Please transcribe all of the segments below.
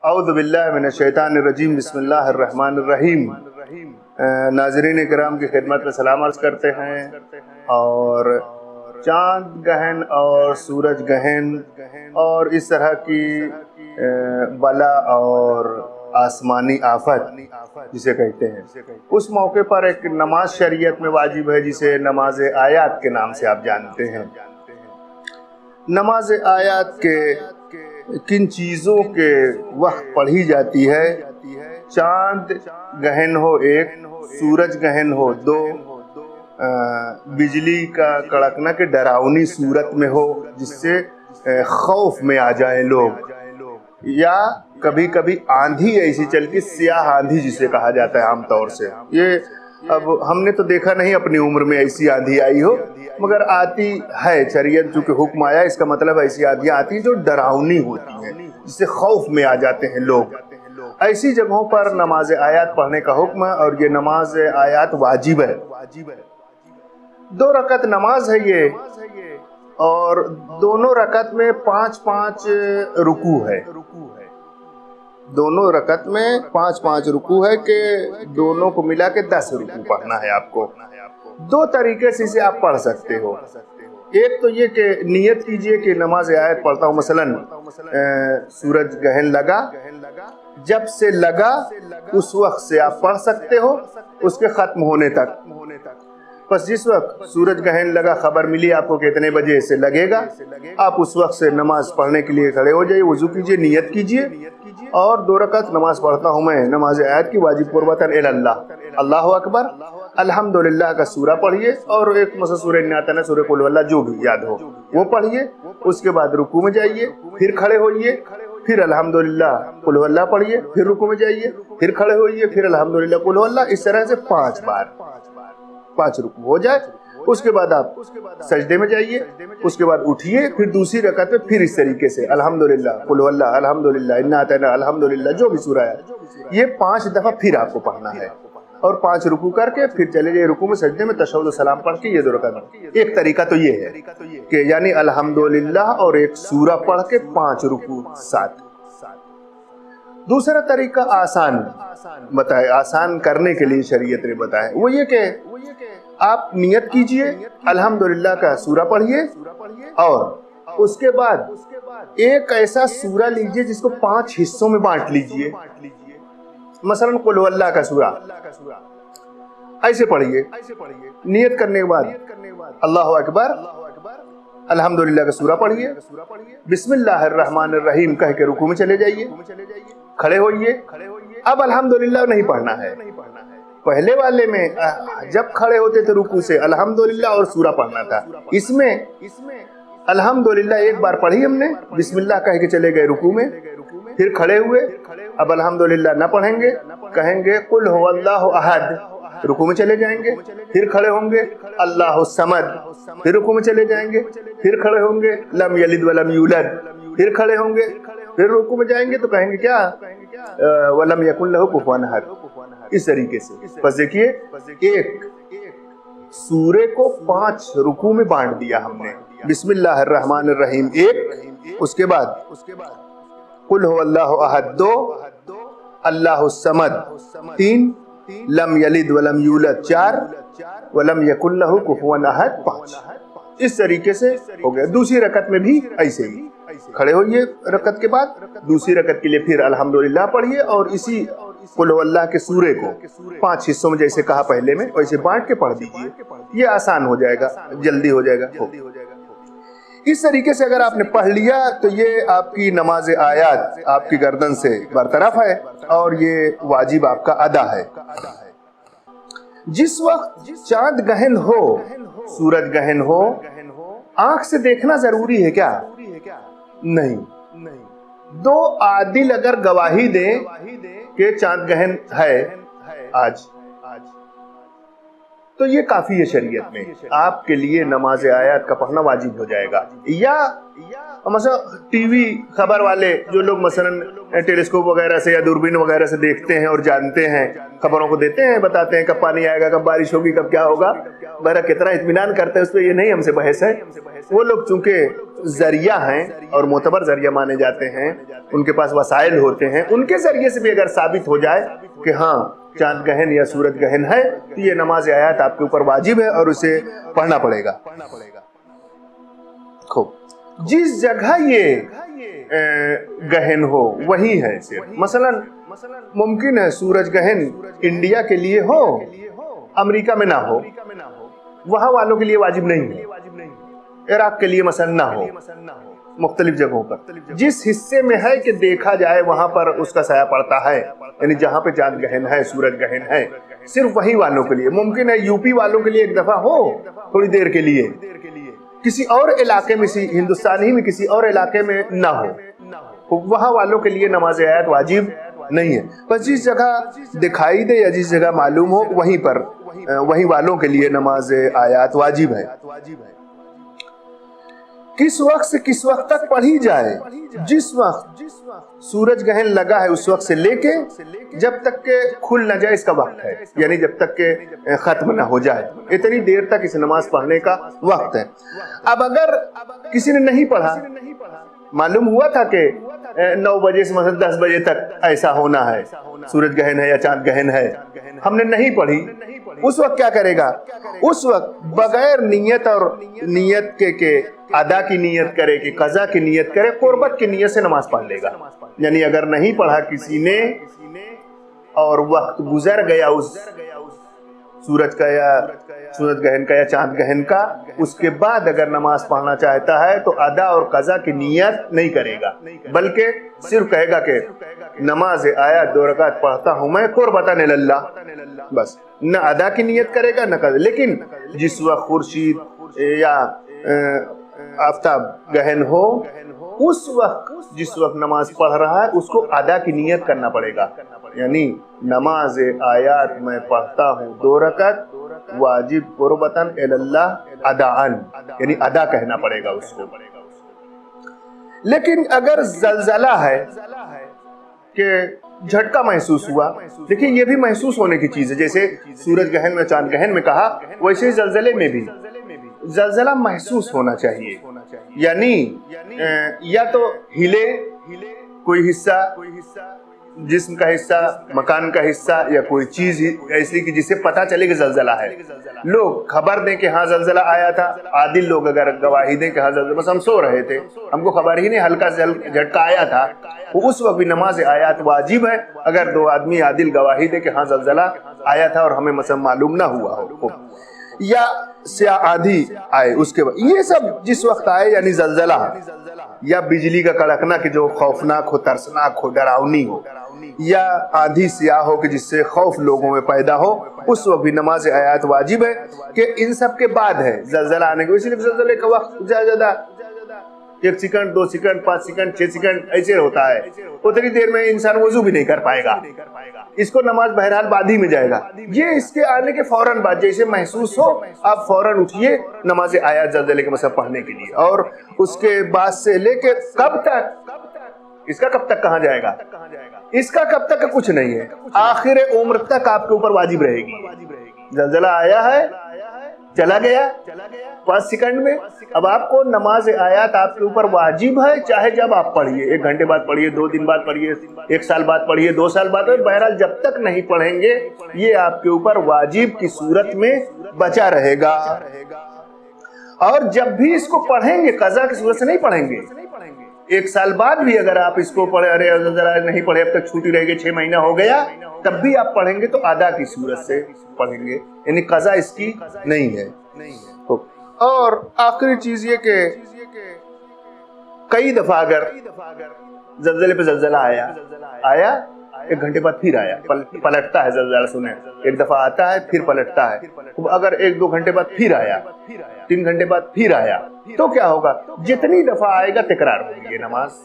اعوذ باللہ من الشیطان الرجیم، بسم اللہ الرحمن الرحیم۔ ناظرین کرام کی خدمت میں سلام عرض کرتے ہیں، اور چاند گہن اور سورج گہن اور اس طرح کی بلا اور آسمانی آفت جسے کہتے ہیں، اس موقع پر ایک نماز شریعت میں واجب ہے جسے نماز آیات کے نام سے آپ جانتے ہیں۔ نماز آیات کے کن چیزوں کے وقت پڑھی جاتی ہے؟ چاند گہن ہو ایک، سورج گہن ہو دو، بجلی کا کڑکنا کے ڈراؤنی صورت میں ہو جس سے خوف میں آ جائیں لوگ، یا کبھی کبھی آندھی ایسی چل کے سیاہ آندھی جسے کہا جاتا ہے عام طور سے۔ یہ اب ہم نے تو دیکھا نہیں اپنی عمر میں ایسی آندھی آئی ہو، مگر آتی ہے، شریعت چونکہ حکم آیا، اس کا مطلب ایسی آندھی آتی ہیں جو ڈراؤنی ہوتی ہیں، جس سے خوف میں آ جاتے ہیں لوگ۔ ایسی جگہوں پر نماز آیات پڑھنے کا حکم ہے، اور یہ نماز آیات واجب ہے۔ 2 رکعت نماز ہے یہ، اور دونوں رکعت میں 5 رکوع ہے۔ دونوں رکعت میں 5 رکوع ہے کہ دونوں کو ملا کے 10 رکوع پڑھنا ہے آپ کو۔ 2 طریقے سے اسے آپ پڑھ سکتے ہو۔ ایک تو یہ کہ نیت کیجئے کہ نماز آیت پڑھتا ہوں، مثلاً سورج گہن لگا، جب سے لگا اس وقت سے آپ پڑھ سکتے ہو اس کے ختم ہونے تک۔ بس جس وقت سورج گہن لگا، خبر ملی آپ کو کہ اتنے بجے سے لگے گا، آپ اس وقت سے نماز پڑھنے کے لیے کھڑے ہو جائیے، وضو کیجئے، نیت کیجئے، اور 2 رکعت نماز پڑھتا ہوں میں نماز آیت کی واجب قربتاً اللہ، اللہ اکبر، الحمدللہ کا سورہ پڑھیے، اور ایک مثلا سورہ اناطنا، سورہ قل واللہ جو بھی یاد ہو وہ پڑھیے۔ اس کے بعد رکوع میں جائیے، پھر کھڑے ہوئیے، پھر الحمدللہ قل واللہ پڑھیے، پھر رکوع میں جائیے، پھر کھڑے ہوئیے، پھر الحمدللہ قل واللہ، اس طرح سے 5 بار 5 رکوع ہو جائے۔ اس کے بعد آپ سجدے میں جائیے، اس کے بعد اٹھیے، پھر دوسری رکعت میں پھر اس طریقے سے الحمدللہ قل واللہ، الحمدللہ انا اعطیناک، الحمدللہ جو بھی سورہ ہے، یہ 5 دفعہ پھر آپ کو پڑھنا ہے، اور 5 رکوع کر کے پھر چلے جائے رکوع میں، سجدے میں تشہد و سلام پڑھ کے یہ 2 رکعت۔ ایک طریقہ تو یہ ہے کہ یعنی الحمدللہ اور ایک سورہ پڑھ کے 5 رکوع ساتھ۔ دوسرا طریقہ آسان بتائے، آسان کرنے کے لیے شریعت نے بتایا، وہ یہ کہ آپ نیت کیجئے، الحمدللہ کا سورہ پڑھیے، اور اس کے بعد ایک ایسا سورہ لیجئے جس کو 5 حصوں میں بانٹ لیجئے، مثلا قل واللہ کا سورہ ایسے پڑھیے، نیت کرنے کے بعد اللہ اکبر، الحمدللہ کا سورہ پڑھیے، بسم اللہ الرحمن الرحیم کہہ کے رکوع میں چلے جائیے، کھڑے ہوئیے۔ اب الحمدللہ نہیں پڑھنا ہے، پہلے والے میں جب کھڑے ہوتے تھے رکوع سے الحمدللہ اور سورہ پڑھنا تھا، اس میں الحمدللہ ایک بار پڑھی ہم نے، بسم اللہ کہہ کے چلے گئے رکوع میں، پھر کھڑے ہوئے، اب الحمدللہ نہ پڑھیں گے، کہیں گے قل هو اللہ احد، رکوع میں چلے جائیں گے، پھر کھڑے ہوں گے اللہ الصمد، پھر رکوع میں چلے جائیں گے، پھر کھڑے ہوں گے لم یلد ولم یولد، پھر کھڑے ہوں گے، پھر رکوع میں جائیں گے تو کہیں گے کیا ولم یکن لہ کفوا احد، اس طریقے سے۔ بس دیکھیے ایک سورے کو 5 رکوع میں بانٹ دیا ہم نے، بسم اللہ الرحمن الرحیم ایک، اس کے بعد قل هو اللہ احد 2، اللہ الصمد 3، لم یلد ولم یولد 4، ولم یکن لہ کفوا احد 5۔ اس طریقے سے ہو گیا۔ دوسری رکعت میں بھی ایسے ہی کھڑے ہوئیے رکعت کے بعد، دوسری رکعت کے لیے پھر الحمدللہ پڑھیے، اور اسی قل هو اللہ کے سورے کو 5 حصوں میں جیسے کہا پہلے میں ویسے بانٹ کے پڑھ دیجئے، یہ آسان ہو جائے گا، جلدی ہو جائے گا۔ اس طریقے سے اگر آپ نے پڑھ لیا تو یہ آپ کی نماز آیات آپ کی گردن سے برطرف ہے، اور یہ واجب آپ کا ادا ہے۔ جس وقت چاند گہن ہو، سورج گہن ہو، آنکھ سے دیکھنا ضروری ہے کیا؟ نہیں۔ 2 عادل اگر گواہی دیں کہ چاند گہن ہے آج، تو یہ کافی ہے شریعت میں، آپ کے لیے نماز آیات کا پڑھنا واجب ہو جائے گا۔ یا مثلا ٹی وی خبر والے جو لوگ مثلا ٹیلیسکوپ وغیرہ سے یا دوربین وغیرہ سے دیکھتے ہیں اور جانتے ہیں، خبروں کو دیتے ہیں، بتاتے ہیں کب پانی آئے گا، کب بارش ہوگی، کب کیا ہوگا، بہرحال کتنا اطمینان کرتے ہیں اس پہ یہ نہیں ہم سے بحث ہے۔ وہ لوگ چونکہ ذریعہ ہیں اور معتبر ذریعہ مانے جاتے ہیں، ان کے پاس وسائل ہوتے ہیں، ان کے ذریعے سے بھی اگر ثابت ہو جائے کہ ہاں چاند گہن یا سورج گہن ہے تو یہ نماز آیات آپ کے اوپر واجب ہے اور اسے پڑھنا پڑے گا۔ خوب، جس جگہ یہ گہن ہو وہی ہے صرف، مثلا ممکن ہے سورج گہن انڈیا کے لیے ہو، امریکہ میں نہ ہو، وہاں والوں کے لیے واجب نہیں ہے، عراق کے لیے مثلا نہ ہو، مختلف جگہوں پر جس حصے میں ہے کہ دیکھا جائے وہاں پر اس کا سایہ پڑتا ہے، یعنی جہاں پہ چاند گہن ہے، سورج گہن ہے، صرف وہی والوں کے لیے۔ ممکن ہے یو پی والوں کے لیے ایک دفعہ ہو تھوڑی دیر کے لیے، کسی اور علاقے میں، ہندوستان ہی میں کسی اور علاقے میں نہ ہو، وہاں والوں کے لیے نماز آیات واجب نہیں ہے۔ بس جس جگہ دکھائی دے یا جس جگہ معلوم ہو وہیں پر وہی والوں کے لیے نماز آیات واجب ہے۔ کس وقت سے کس وقت تک پڑھی جائے؟ جس وقت سورج گہن لگا ہے اس وقت سے لے کے جب تک کہ کھل نہ جائے اس کا وقت ہے، یعنی جب تک کہ ختم نہ ہو جائے، اتنی دیر تک اس نماز پڑھنے کا وقت ہے۔ اب اگر کسی نے نہیں پڑھا، معلوم ہوا تھا کہ 9 بجے سے مثلا 10 بجے تک ایسا ہونا ہے، سورج گہن ہے یا چاند گہن ہے، ہم نے نہیں پڑھی، اس وقت کیا کرے گا؟ اس وقت بغیر نیت اور نیت کے ادا کی نیت کرے کہ قضا کی نیت کرے، قربت کی نیت سے نماز پڑھ لے گا۔ یعنی اگر نہیں پڑھا کسی نے اور وقت گزر گیا اس سورج کا یا سورج گہن کا یا چاند گہن کا، اس کے بعد اگر نماز پڑھنا چاہتا ہے تو ادا اور قضا کی نیت نہیں کرے گا، بلکہ صرف کہے گا کہ نماز آیات 2 رکعت پڑھتا ہوں میں قربتاً اللہ، بس نہ ادا کی نیت کرے گا نہ قضا۔ لیکن جس وقت خورشید یا آفتاب گہن ہو، اس وقت جس وقت نماز پڑھ رہا ہے اس کو ادا کی نیت کرنا پڑے گا، یعنی نماز آیات میں پڑھتا ہوں 2 رکعت واجب قربتاً اللہ اداءً، یعنی ادا کہنا پڑے گا اس کو۔ لیکن اگر زلزلہ ہے کہ جھٹکا محسوس ہوا، دیکھیں یہ بھی محسوس ہونے کی چیز ہے، جیسے سورج گہن میں چاند گہن میں کہا، ویسے زلزلے میں بھی زلزلہ محسوس ہونا چاہیے، یعنی یا تو ہلے کوئی حصہ، جسم کا حصہ، مکان کا حصہ، یا کوئی چیز ایسی کہ جسے پتہ چلے کہ زلزلہ ہے، لوگ خبر دیں کہ ہاں زلزلہ آیا تھا، عادل لوگ اگر گواہی دیں کہ ہاں زلزلہ، بس ہم سو رہے تھے ہم کو خبر ہی نہیں، ہلکا سے جھٹکا آیا تھا، اس وقت بھی نماز آیات واجب ہے اگر 2 آدمی عادل گواہی دے کہ ہاں زلزلہ آیا تھا اور ہمیں مثلا معلوم نہ ہوا ہو، یا سیاہ آندھی آئے اس کے بعد، یہ سب جس وقت آئے یعنی زلزلہ، یا بجلی کا کڑکنا کہ جو خوفناک ہو، ترسناک ہو، ڈراؤنی ہو، یا آندھی سیاہ ہو کہ جس سے خوف لوگوں میں پیدا ہو، اس وقت بھی نماز آیات واجب ہے کہ ان سب کے بعد ہے زلزلہ آنے کو۔ اس لیے زلزلے کا وقت زیادہ 1 سیکنڈ 2 سیکنڈ 5 سیکنڈ 6 سیکنڈ ایسے ہوتا ہے، اتنی دیر میں انسان وضو بھی نہیں کر پائے گا، اس کو نماز بہرحال بعد ہی میں جائے گا۔ یہ اس کے آنے کے فوراً بعد جیسے محسوس ہو آپ فوراً اٹھیے نماز آیات زلزلے کے مسئلہ پڑھنے کے لیے، اور اس کے بعد سے لے کے کب تک، اس کا کب تک کہاں جائے گا، اس کا کب تک کچھ نہیں ہے، آخر عمر تک آپ کے اوپر واجب رہے گی۔ زلزلہ آیا ہے، چلا گیا 5 سیکنڈ میں، اب آپ کو نماز آیات آپ کے اوپر واجب ہے، چاہے جب آپ پڑھیے، 1 گھنٹے بعد پڑھیے، 2 دن بعد پڑھیے، 1 سال بعد پڑھیے، 2 سال بعد، بہرحال جب تک نہیں پڑھیں گے یہ آپ کے اوپر واجب کی صورت میں بچا رہے گا۔ اور جب بھی اس کو پڑھیں گے قضا کی صورت سے نہیں پڑھیں گے، 1 سال بعد بھی اگر آپ اس کو پڑھے، ارے نہیں پڑھے اب تک چھوٹی رہ گئی، 6 مہینہ ہو گیا، تب بھی آپ پڑھیں گے تو ادا کی صورت سے پڑھیں گے، یعنی قضا اس کی نہیں ہے۔ اور آخری چیز یہ کہ کئی دفعہ اگر زلزلے پہ زلزلہ آیا 1 گھنٹے بعد پھر آیا، پلٹتا ہے زلزلہ، سنیں 1 دفعہ آتا ہے پھر پلٹتا ہے، اگر 1-2 گھنٹے بعد پھر آیا، 3 گھنٹے بعد پھر آیا، تو کیا ہوگا؟ جتنی دفعہ آئے گا تکرار ہوگی یہ نماز،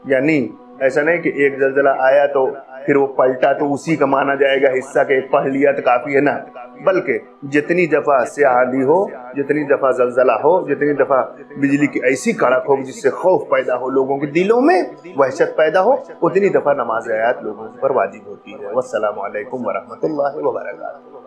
یعنی ایسا نہیں کہ ایک زلزلہ آیا تو پھر وہ پلٹا تو اسی کا مانا جائے گا حصہ کہ پڑھ لیا تو کافی ہے، نا، بلکہ جتنی دفعہ سیاہ آندھی ہو، جتنی دفعہ زلزلہ ہو، جتنی دفعہ بجلی کی ایسی کڑک ہو جس سے خوف پیدا ہو، لوگوں کے دلوں میں وحشت پیدا ہو، اتنی دفعہ نماز آیات لوگوں پر واجب ہوتی ہے۔ والسلام علیکم ورحمۃ اللہ وبرکاتہ۔